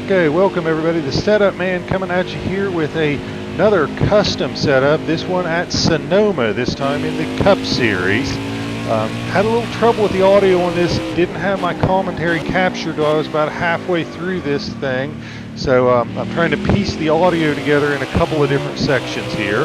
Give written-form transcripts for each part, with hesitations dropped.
Okay, welcome everybody. The Setup Man coming at you here with another custom setup. This one at Sonoma, this time in the Cup Series. Had a little trouble with the audio on this. Didn't have my commentary captured till I was about halfway through this thing. So I'm trying to piece the audio together in a couple of different sections here.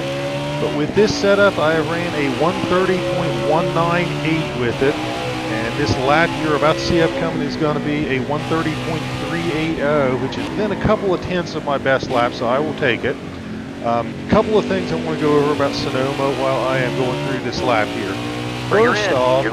But with this setup, I ran a 130.198 with it. And this lap you're about to see upcoming is going to be a 130.380, which is within a couple of tenths of my best lap, so I will take it. Couple of things I want to go over about Sonoma while I am going through this lap here. First off,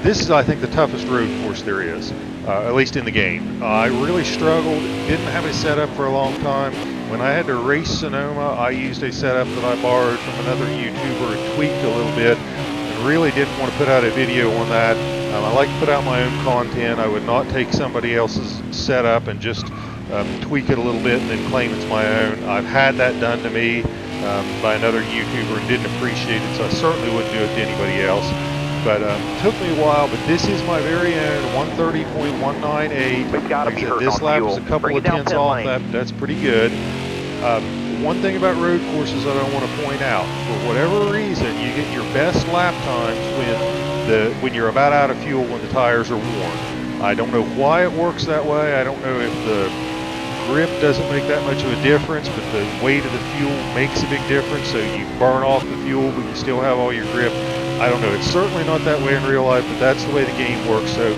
this is, I think, the toughest road course there is, at least in the game. I really struggled, didn't have a setup for a long time. When I had to race Sonoma, I used a setup that I borrowed from another YouTuber and tweaked a little bit. Really didn't want to put out a video on that. I like to put out my own content. I would not take somebody else's setup and just tweak it a little bit and then claim it's my own. I've had that done to me by another YouTuber and didn't appreciate it, so I certainly wouldn't do it to anybody else. But it took me a while, but this is my very own 130.198. This lap is a couple of tenths off that, but that's pretty good. One thing about road courses that I want to point out, for whatever reason, you get your best lap times when you're about out of fuel when the tires are worn. I don't know why it works that way. I don't know if the grip doesn't make that much of a difference, but the weight of the fuel makes a big difference, so you burn off the fuel but you still have all your grip. I don't know. It's certainly not that way in real life, but that's the way the game works. So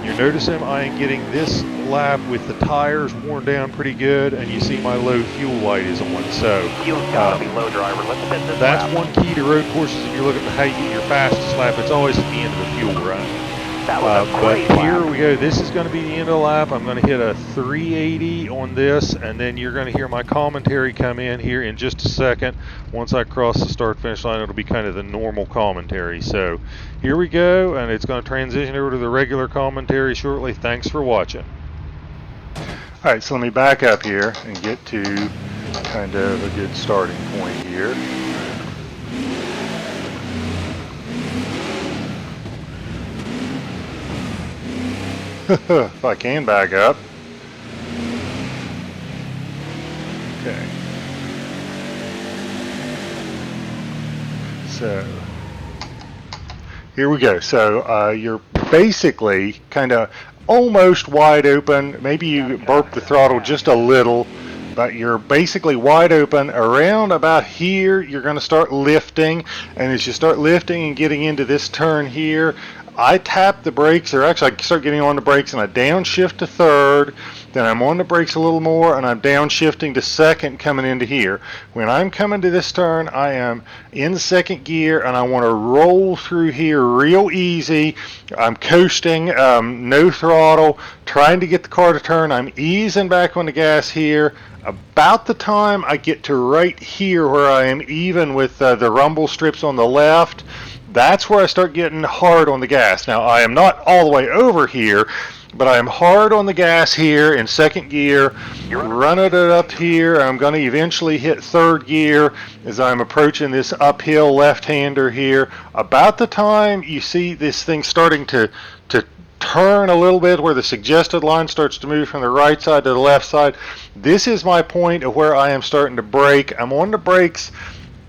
you're noticing I am getting this lap with the tires worn down pretty good, and you see my low fuel light is on. So fuel's gotta be low, driver. Let's hit this that's lap. one key to road courses. If you're looking at how you get your fastest lap, it's always at the end of the fuel run. That was a great but here lap. we go. This is going to be the end of the lap. I'm going to hit a 380 on this, and then you're going to hear my commentary come in here in just a second. Once I cross the start-finish line, it'll be kind of the normal commentary. So here we go, and it's going to transition over to the regular commentary shortly. Thanks for watching. All right, so let me back up here and get to kind of a good starting point here. If I can back up. Okay. So here we go. So you're basically kind of almost wide open. Maybe you burp the throttle just a little, but you're basically wide open. Around about here, you're going to start lifting, and as you start lifting and getting into this turn here, I tap the brakes, or actually I start getting on the brakes and I downshift to third, then I'm on the brakes a little more and I'm downshifting to second coming into here. When I'm coming to this turn, I am in second gear and I want to roll through here real easy. I'm coasting, no throttle, trying to get the car to turn. I'm easing back on the gas here. About the time I get to right here where I am even with the rumble strips on the left, that's where I start getting hard on the gas. Now, I am not all the way over here, but I am hard on the gas here in second gear, running it up here. I'm going to eventually hit third gear as I'm approaching this uphill left-hander here. About the time you see this thing starting to turn a little bit where the suggested line starts to move from the right side to the left side, this is my point of where I am starting to brake. I'm on the brakes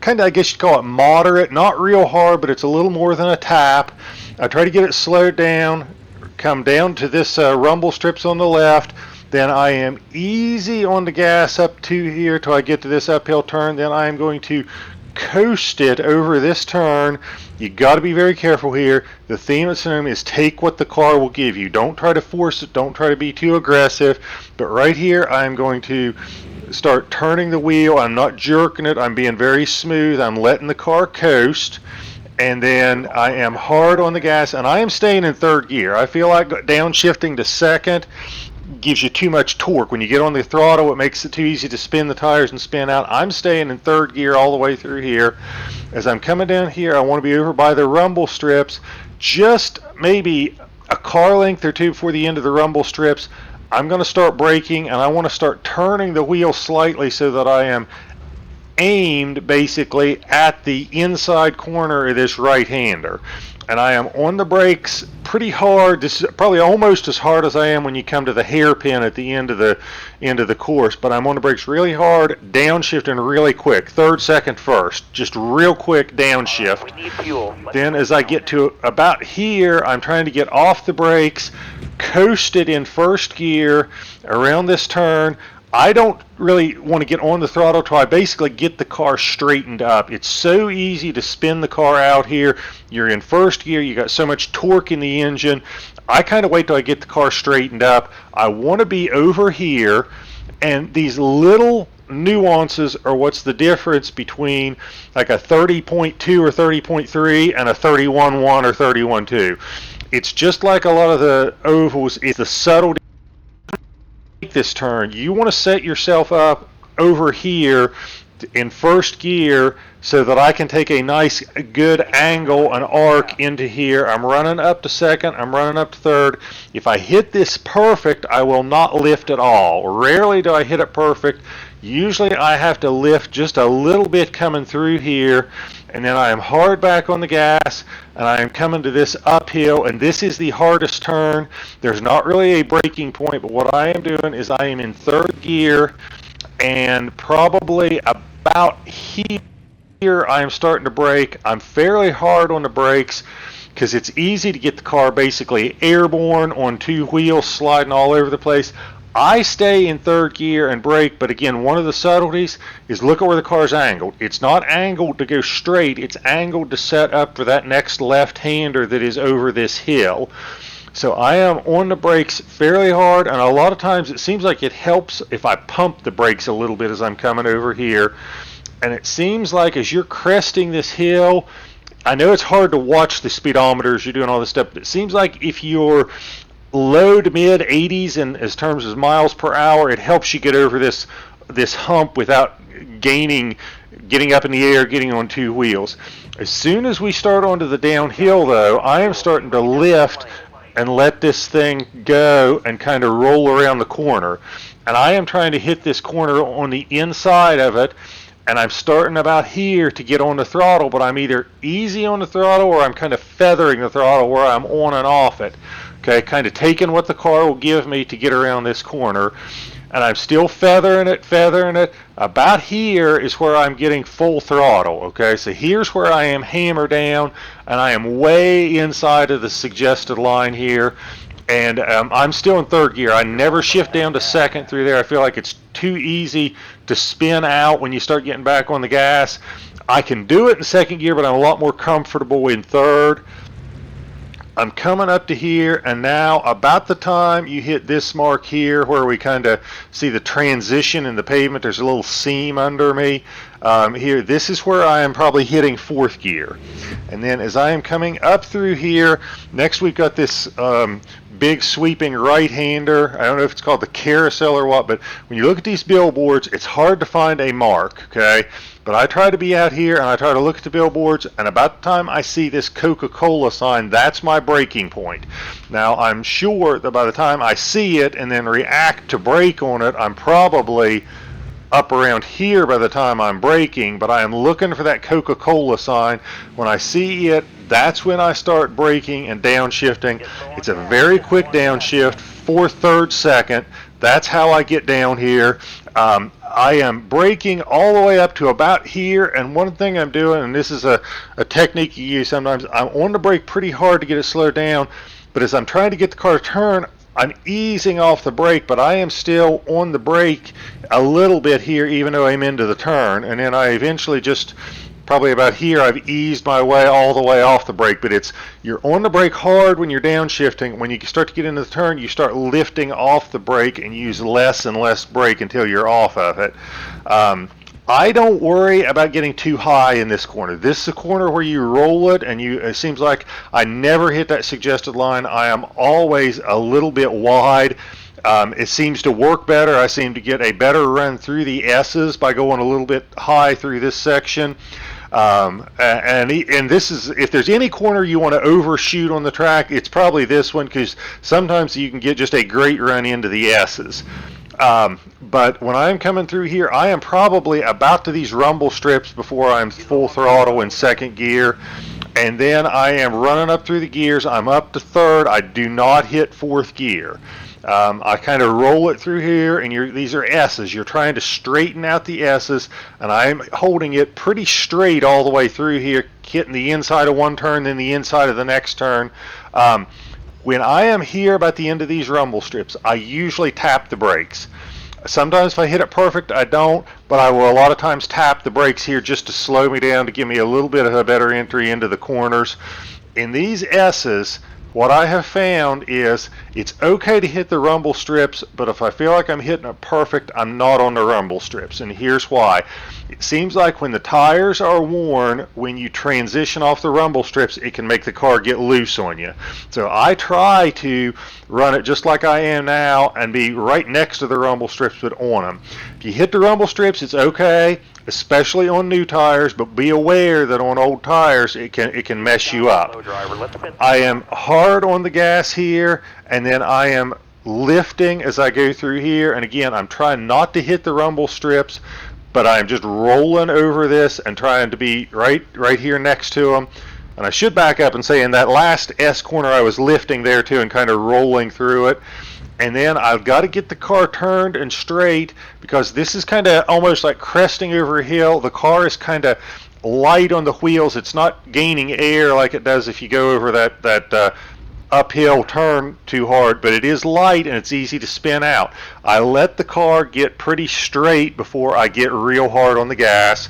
kind of, I guess you'd call it moderate, not real hard, but it's a little more than a tap. I try to get it slowed down, come down to this rumble strips on the left, then I am easy on the gas up to here till I get to this uphill turn, then I am going to coast it over this turn. You got to be very careful here. The theme of Sonoma is take what the car will give you. Don't try to force it, don't try to be too aggressive, but right here I'm going to start turning the wheel. I'm not jerking it. I'm being very smooth. I'm letting the car coast, and then I am hard on the gas, and I am staying in third gear. I feel like downshifting to second gives you too much torque. When you get on the throttle, it makes it too easy to spin the tires and spin out. I'm staying in third gear all the way through here. As I'm coming down here, I want to be over by the rumble strips, just maybe a car length or two before the end of the rumble strips. I'm going to start braking, and I want to start turning the wheel slightly so that I am aimed basically at the inside corner of this right-hander. And I am on the brakes pretty hard. This is probably almost as hard as I am when you come to the hairpin at the end of the course, but I'm on the brakes really hard, downshifting really quick, third, second, first, just real quick downshift. We need fuel. Then as I get to about here, I'm trying to get off the brakes, coasted in first gear around this turn. I don't really want to get on the throttle till I basically get the car straightened up. It's so easy to spin the car out here. You're in first gear, you got so much torque in the engine. I kind of wait till I get the car straightened up. I want to be over here, and these little nuances are what's the difference between like a 30.2 or 30.3 and a 31.1 or 31.2. It's just like a lot of the ovals, it's the subtlety. This turn, you want to set yourself up over here in first gear so that I can take a nice good angle and arc into here. I'm running up to second, I'm running up to third. If I hit this perfect, I will not lift at all. Rarely do I hit it perfect. Usually I have to lift just a little bit coming through here, and then I am hard back on the gas, and I am coming to this uphill, and this is the hardest turn. There's not really a braking point, but what I am doing is I am in third gear, and probably about here I am starting to brake. I'm fairly hard on the brakes because it's easy to get the car basically airborne on two wheels sliding all over the place. I stay in third gear and brake, but again, one of the subtleties is look at where the car's angled. It's not angled to go straight, it's angled to set up for that next left-hander that is over this hill. So I am on the brakes fairly hard, and a lot of times it seems like it helps if I pump the brakes a little bit as I'm coming over here. And it seems like as you're cresting this hill, I know it's hard to watch the speedometers, you're doing all this stuff, but it seems like if you're low to mid 80s in as terms of miles per hour, it helps you get over this hump without getting up in the air, getting on two wheels. As soon as we start onto the downhill though, I am starting to lift and let this thing go and kind of roll around the corner. And I am trying to hit this corner on the inside of it, and I'm starting about here to get on the throttle, but I'm either easy on the throttle or I'm kind of feathering the throttle where I'm on and off it. Okay, kind of taking what the car will give me to get around this corner, and I'm still feathering it. About here is where I'm getting full throttle. Okay, so here's where I am hammer down, and I am way inside of the suggested line here, and I'm still in third gear. I never shift down to second through there. I feel like it's too easy to spin out when you start getting back on the gas. I can do it in second gear, but I'm a lot more comfortable in third. I'm coming up to here, and now about the time you hit this mark here where we kind of see the transition in the pavement, there's a little seam under me here. This is where I am probably hitting fourth gear. And then as I am coming up through here, next we've got this big sweeping right-hander. I don't know if it's called the carousel or what, but when you look at these billboards, it's hard to find a mark, okay? But I try to be out here and I try to look at the billboards, and about the time I see this Coca-Cola sign, that's my braking point. Now I'm sure that by the time I see it and then react to brake on it, I'm probably up around here by the time I'm braking, but I am looking for that Coca-Cola sign. When I see it, that's when I start braking and downshifting. It's a very quick downshift, fourth, third, second. That's how I get down here. I am braking all the way up to about here, and one thing I'm doing, and this is a technique you use sometimes, I'm on the brake pretty hard to get it slowed down, but as I'm trying to get the car to turn, I'm easing off the brake, but I am still on the brake a little bit here even though I'm into the turn, and then I eventually just probably about here I've eased my way all the way off the brake. But you're on the brake hard when you're downshifting. When you start to get into the turn, you start lifting off the brake and use less and less brake until you're off of it. I don't worry about getting too high in this corner. This is a corner where you roll it, and it seems like I never hit that suggested line. I am always a little bit wide. It seems to work better. I seem to get a better run through the S's by going a little bit high through this section. And this is, if there's any corner you want to overshoot on the track, it's probably this one, because sometimes you can get just a great run into the S's. But when I'm coming through here, I am probably about to these rumble strips before I'm full throttle in second gear. And then I am running up through the gears. I'm up to third. I do not hit fourth gear. I kind of roll it through here, and these are S's. You're trying to straighten out the S's, and I'm holding it pretty straight all the way through here, hitting the inside of one turn, then the inside of the next turn. When I am here about the end of these rumble strips, I usually tap the brakes. Sometimes if I hit it perfect, I don't, but I will a lot of times tap the brakes here just to slow me down, to give me a little bit of a better entry into the corners. In these S's, what I have found is it's okay to hit the rumble strips, but if I feel like I'm hitting it perfect, I'm not on the rumble strips, and here's why. It seems like when the tires are worn, when you transition off the rumble strips, it can make the car get loose on you. So I try to run it just like I am now and be right next to the rumble strips but on them. If you hit the rumble strips, it's okay, especially on new tires, but be aware that on old tires it can mess you up. I am hard on the gas here, and then I am lifting as I go through here, and again I'm trying not to hit the rumble strips, but I'm just rolling over this and trying to be right here next to them. And I should back up and say in that last S corner I was lifting there too and kind of rolling through it. And then I've got to get the car turned and straight, because this is kind of almost like cresting over a hill. The car is kind of light on the wheels. It's not gaining air like it does if you go over that uphill turn too hard, but it is light and it's easy to spin out. I let the car get pretty straight before I get real hard on the gas,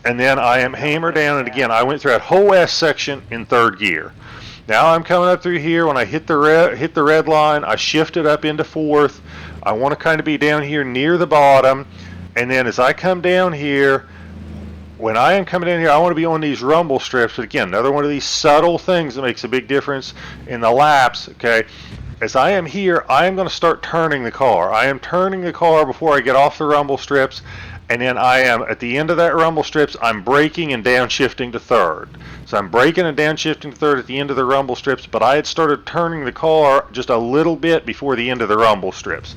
and then I am hammered down. And again, I went through that whole S section in third gear. Now I'm coming up through here. When I hit the red line, I shift it up into fourth. I want to kind of be down here near the bottom, and then as I come down here, when I am coming in here, I want to be on these rumble strips. But again, another one of these subtle things that makes a big difference in the laps. Okay, as I am here, I am going to start turning the car. I am turning the car before I get off the rumble strips, and then I am at the end of that rumble strips. I'm braking and downshifting to third. So I'm braking and downshifting to third at the end of the rumble strips, but I had started turning the car just a little bit before the end of the rumble strips.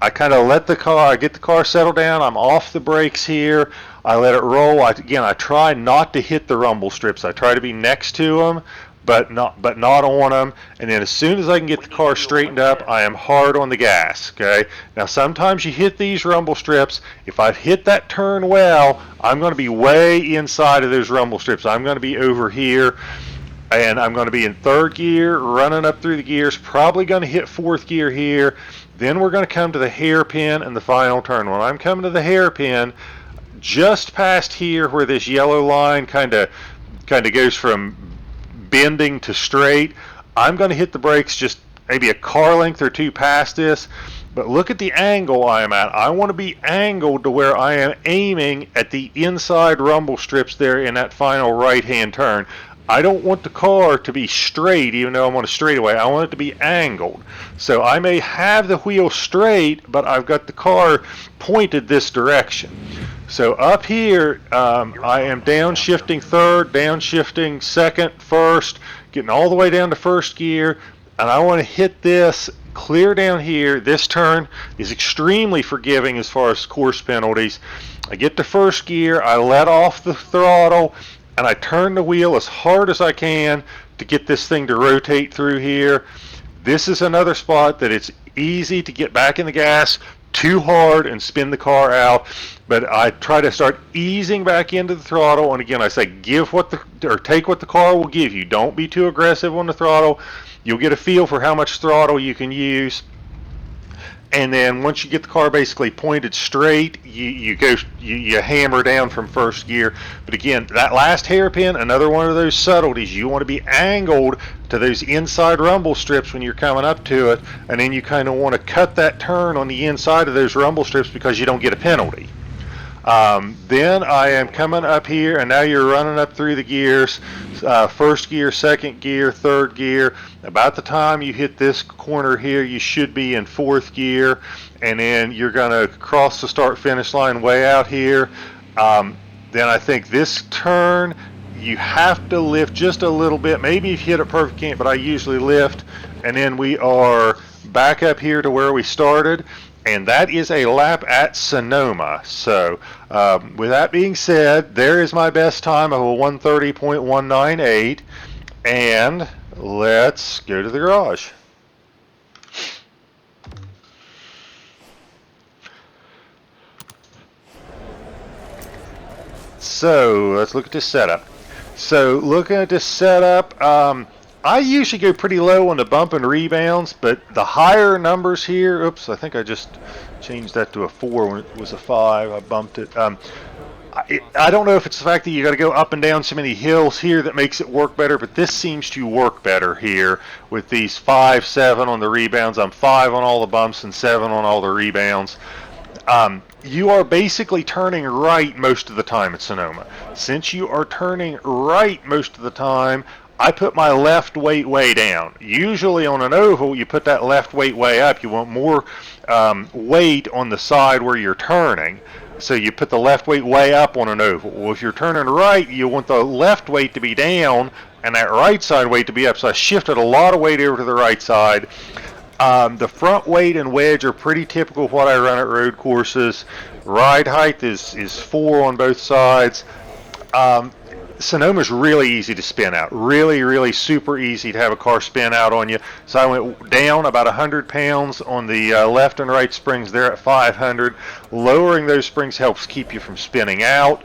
I kind of let the car, I get the car settled down. I'm off the brakes here. I let it roll. Again, I try not to hit the rumble strips. I try to be next to them, but not on them. And then as soon as I can get the car straightened up, I am hard on the gas. Okay. Now sometimes you hit these rumble strips. If I've hit that turn well, I'm going to be way inside of those rumble strips. I'm going to be over here, and I'm going to be in third gear, running up through the gears. Probably going to hit fourth gear here. Then we're going to come to the hairpin and the final turn. When I'm coming to the hairpin, just past here where this yellow line kind of goes from bending to straight, I'm going to hit the brakes just maybe a car length or two past this. But look at the angle I am at. I want to be angled to where I am aiming at the inside rumble strips there in that final right-hand turn. I don't want the car to be straight, even though I'm on a straightaway. I want it to be angled. So I may have the wheel straight, but I've got the car pointed this direction. So up here, I am downshifting third, downshifting second, first, getting all the way down to first gear, and I want to hit this clear down here. This turn is extremely forgiving as far as course penalties. I get to first gear, I let off the throttle, and I turn the wheel as hard as I can to get this thing to rotate through here. This is another spot that it's easy to get back in the gas too hard and spin the car out, but I try to start easing back into the throttle. And again, I say take what the car will give you. Don't be too aggressive on the throttle. You'll get a feel for how much throttle you can use. And then once you get the car basically pointed straight, you hammer down from first gear. But again, that last hairpin, another one of those subtleties. You want to be angled to those inside rumble strips when you're coming up to it, and then you kind of want to cut that turn on the inside of those rumble strips because you don't get a penalty. Then I am coming up here, and now you're running up through the gears, first gear, second gear, third gear. About the time you hit this corner here, you should be in fourth gear, and then you're going to cross the start-finish line way out here. Then I think this turn, you have to lift just a little bit. Maybe if you hit it perfect, you can't, but I usually lift, and then we are back up here to where we started. and that is a lap at Sonoma. So with that being said, there is my best time of a 130.198, and let's go to the garage. So let's look at this setup. So looking at this setup, I usually go pretty low on the bump and rebounds, but the higher numbers here, oops, I think I just changed that to a 4 when it was a 5. I bumped it. I don't know if it's the fact that you got to go up and down so many hills here that makes it work better, but this seems to work better here with these 5, 7 on the rebounds. I'm 5 on all the bumps and 7 on all the rebounds. You are basically turning right most of the time at Sonoma. Since you are turning right most of the time, I put my left weight way down. Usually on an oval, you put that left weight way up. You want more weight on the side where you're turning. So you put the left weight way up on an oval. Well, if you're turning right, you want the left weight to be down and that right side weight to be up. So I shifted a lot of weight over to the right side. The front weight and wedge are pretty typical of what I run at road courses. Ride height is 4 on both sides. Sonoma's really easy to spin out. Really, really super easy to have a car spin out on you. So I went down about 100 pounds on the left and right springs there at 500. Lowering those springs helps keep you from spinning out.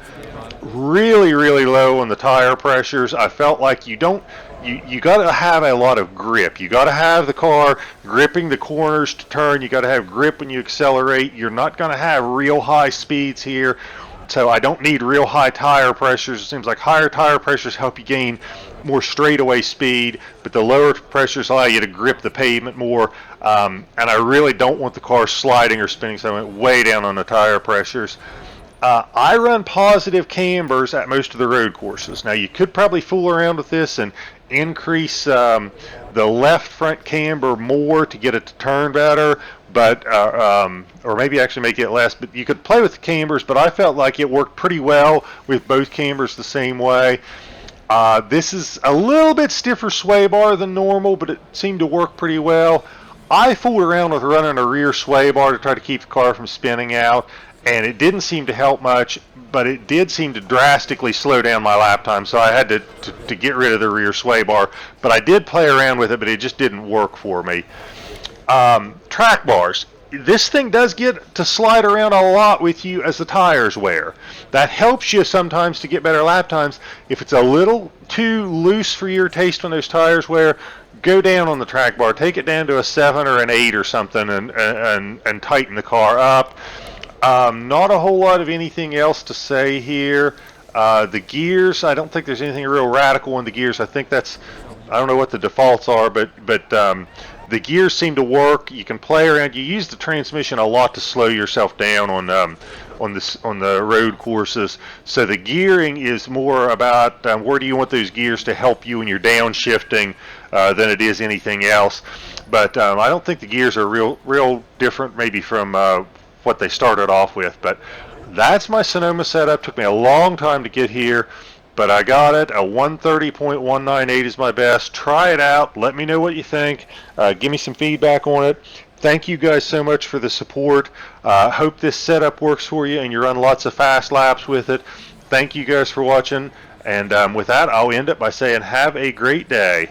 Really, really low on the tire pressures. I felt like you got to have a lot of grip. You got to have the car gripping the corners to turn. You got to have grip when you accelerate. You're not going to have real high speeds here. So I don't need real high tire pressures. It seems like higher tire pressures help you gain more straightaway speed, but the lower pressures allow you to grip the pavement more. And I really don't want the car sliding or spinning, so I went way down on the tire pressures. I run positive cambers at most of the road courses. Now you could probably fool around with this and increase the left front camber more to get it to turn better, but or maybe actually make it less. But you could play with the cambers, but I felt like it worked pretty well with both cambers the same way. This is a little bit stiffer sway bar than normal, but it seemed to work pretty well. I fooled around with running a rear sway bar to try to keep the car from spinning out, and it didn't seem to help much, but it did seem to drastically slow down my lap time, so I had to get rid of the rear sway bar. But I did play around with it, but it just didn't work for me. Track bars. This thing does get to slide around a lot with you as the tires wear. That helps you sometimes to get better lap times. If it's a little too loose for your taste when those tires wear, go down on the track bar. Take it down to a 7 or an 8 or something and tighten the car up. Not a whole lot of anything else to say here. The gears, I don't think there's anything real radical in the gears. I think I don't know what the defaults are, but the gears seem to work. You can play around. You use the transmission a lot to slow yourself down on the road courses. So the gearing is more about where do you want those gears to help you when you're downshifting than it is anything else. But I don't think the gears are real different maybe from what they started off with. But that's my Sonoma setup. Took me a long time to get here, but I got it. A 130.198 is my best. Try it out. Let me know what you think. Give me some feedback on it. Thank you guys so much for the support. Hope this setup works for you and you run lots of fast laps with it. Thank you guys for watching. And with that, I'll end it by saying have a great day.